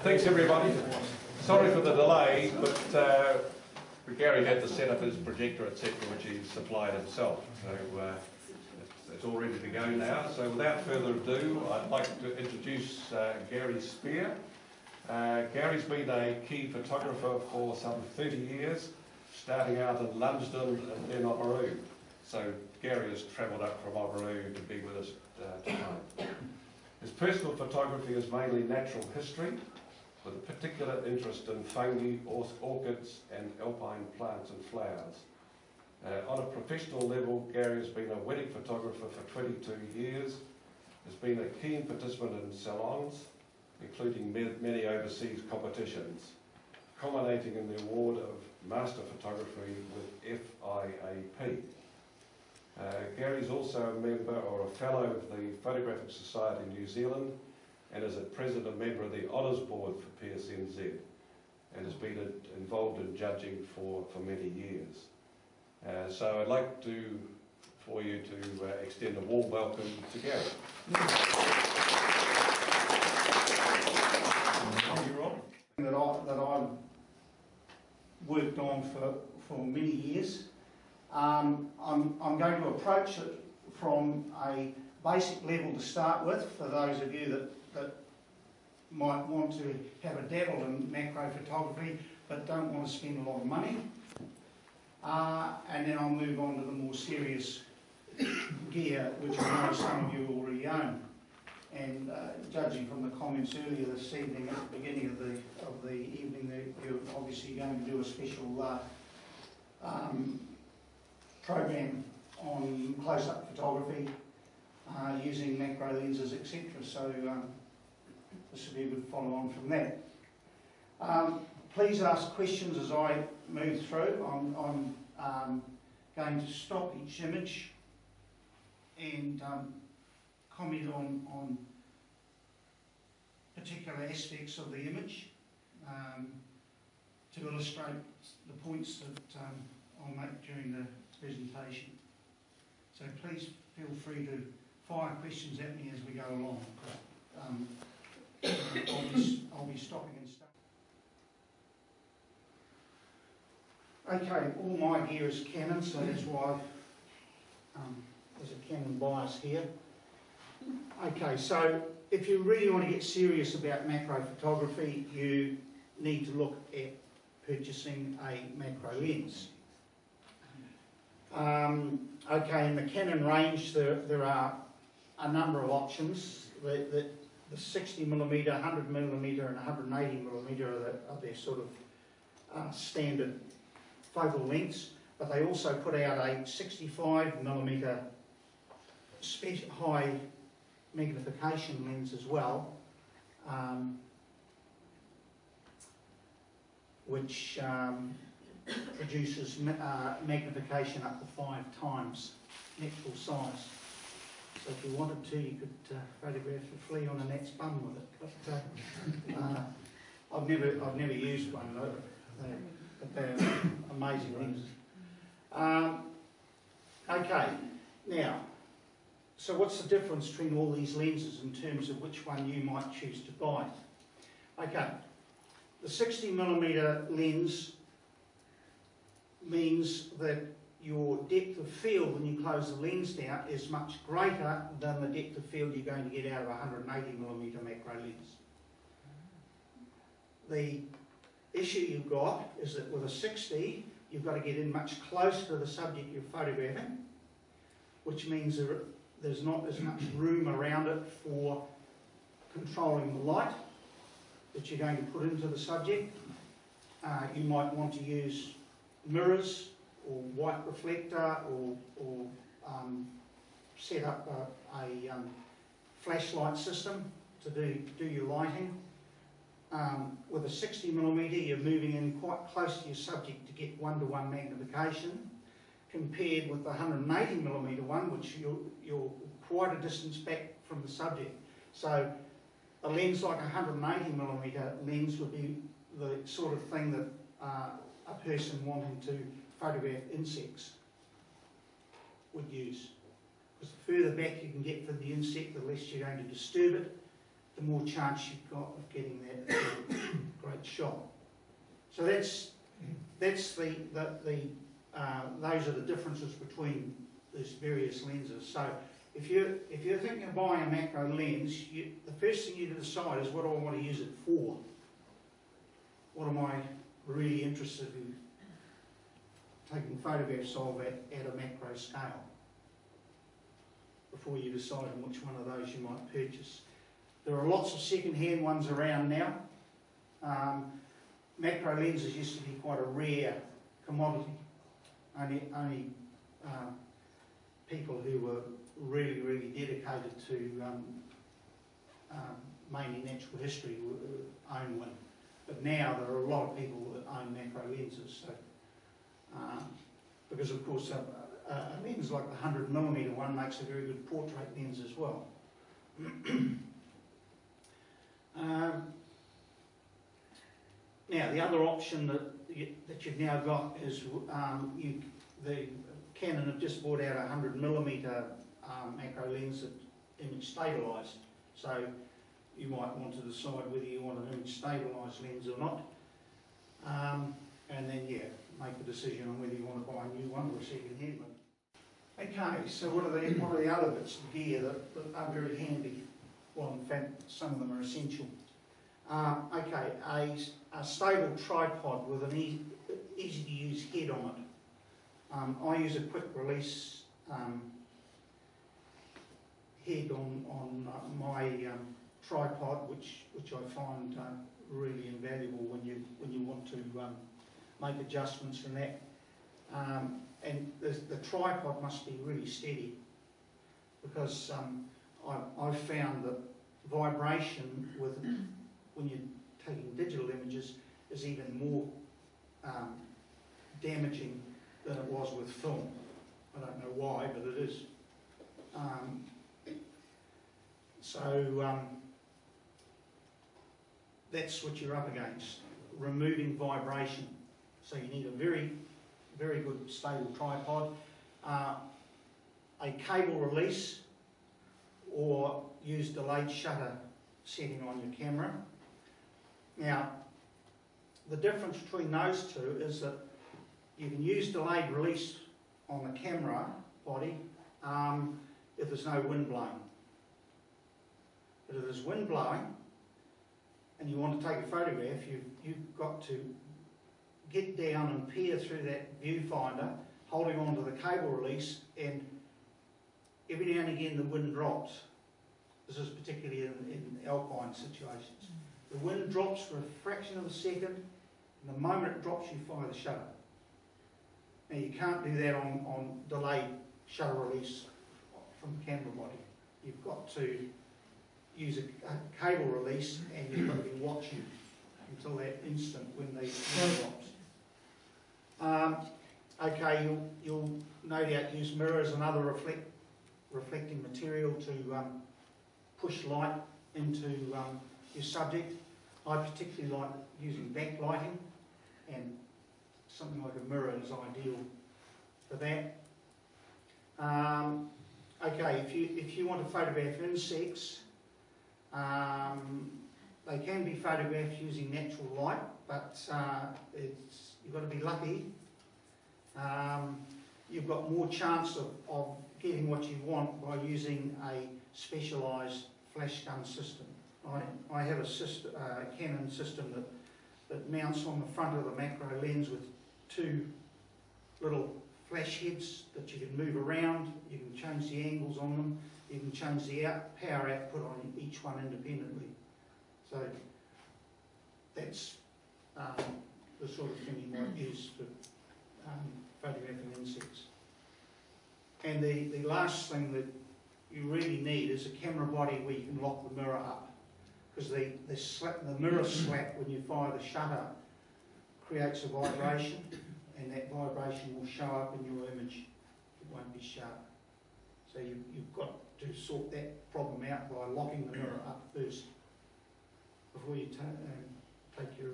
Thanks everybody. Sorry for the delay, but Gary had to set up his projector, etc., which he supplied himself. So it's all ready to go now. So without further ado, I'd like to introduce Gary Speer. Gary's been a key photographer for some 30 years, starting out in Lumsden and then Oamaru. So Gary has travelled up from Oamaru to be with us tonight. His personal photography is mainly natural history, with a particular interest in fungi, orchids and alpine plants and flowers. On a professional level, Gary has been a wedding photographer for 22 years, has been a keen participant in salons, including many overseas competitions, culminating in the award of Master Photography with FIAP. Gary's also a member or a fellow of the Photographic Society in New Zealand and is at present a member of the Honours Board for PSNZ and has been involved in judging for many years. So I'd like for you to extend a warm welcome to Gary. Thank you, Rob. That I've worked on for many years. I'm going to approach it from a basic level to start with, for those of you that might want to have a dabble in macro photography but don't want to spend a lot of money. And then I'll move on to the more serious gear, which I know some of you already own. And judging from the comments earlier this evening, at the beginning of the evening, you're obviously going to do a special program on close-up photography using macro lenses, etc. So this will be a good follow-on from that. Please ask questions as I move through. I'm going to stop each image and comment on particular aspects of the image to illustrate the points that I'll make during the presentation. So please feel free to fire questions at me as we go along. I'll be stopping and stuff. Okay, all my gear is Canon, so that's why there's a Canon bias here. Okay, so if you really want to get serious about macro photography, you need to look at purchasing a macro lens. Okay, in the Canon range there are a number of options. The 60mm, 100mm and 180mm are their sort of standard focal lengths, but they also put out a 65mm high magnification lens as well, which produces magnification up to 5 times natural size. So if you wanted to, you could photograph a flea on a gnat's bum with it. But I've never used one though. But they're amazing lenses. Okay, now, so what's the difference between all these lenses in terms of which one you might choose to buy? Okay, the 60mm lens means that your depth of field when you close the lens down is much greater than the depth of field you're going to get out of a 180mm macro lens. The issue you've got is that with a 60, you've got to get in much closer to the subject you're photographing, which means there's not as much room around it for controlling the light that you're going to put into the subject. You might want to use mirrors or white reflector or set up a flashlight system to do your lighting. With a 60mm, you're moving in quite close to your subject to get 1-to-1 magnification, compared with the 180mm one, which you're quite a distance back from the subject. So a lens like a 180mm lens would be the sort of thing that a person wanting to photograph insects would use. Because the further back you can get from the insect, the less you're going to disturb it. the more chance you've got of getting that great shot. So that's those are the differences between these various lenses. So if you're thinking of buying a macro lens, the first thing you decide is, what do I want to use it for? What am I really interested in taking photographs of at a macro scale, before you decide on which one of those you might purchase. There are lots of second-hand ones around now. Macro lenses used to be quite a rare commodity. Only people who were really, really dedicated to mainly natural history own one. But now there are a lot of people that own macro lenses. So, because of course a lens like the 100mm one makes a very good portrait lens as well. Now the other option that you've now got is the Canon have just brought out a 100mm macro lens that image stabilised. So you might want to decide whether you want an image stabilised lens or not, and then make a decision on whether you want to buy a new one or a second-hand one. Okay, so what are the other bits of gear that are very handy? Well, in fact, some of them are essential. Okay, a stable tripod with an easy-to-use head on it. I use a quick release head on my tripod, which I find really invaluable when you want to make adjustments from that. And the tripod must be really steady, because I've found that vibration when you're taking digital images is even more damaging than it was with film. I don't know why, but it is. That's what you're up against, removing vibration. So you need a very, very good stable tripod, a cable release, or use delayed shutter setting on your camera. Now, the difference between those two is that you can use delayed release on the camera body if there's no wind blowing. But if there's wind blowing and you want to take a photograph, you've got to get down and peer through that viewfinder, holding on to the cable release, and every now and again the wind drops. This is particularly in alpine situations. The wind drops for a fraction of a second, and the moment it drops, you fire the shutter. Now you can't do that on delayed shutter release from the camera body. You've got to use a cable release, and you've got to be watching until that instant when the wind drops. Okay, you'll no doubt use mirrors and other reflecting material to push light into your subject. I particularly like using backlighting, and something like a mirror is ideal for that. Okay, if you want to photograph insects, they can be photographed using natural light, but you've got to be lucky. You've got more chance of getting what you want by using a specialised flash gun system. I have a Canon system that mounts on the front of the macro lens with two little flash heads that you can move around. You can change the angles on them. You can change the power output on each one independently. So that's the sort of thing you might use for photographing insects. And the last thing that you really need is a camera body where you can lock the mirror up, because the mirror slap when you fire the shutter creates a vibration, and that vibration will show up in your image. It won't be sharp. So you've got to sort that problem out by locking the mirror up first before you take your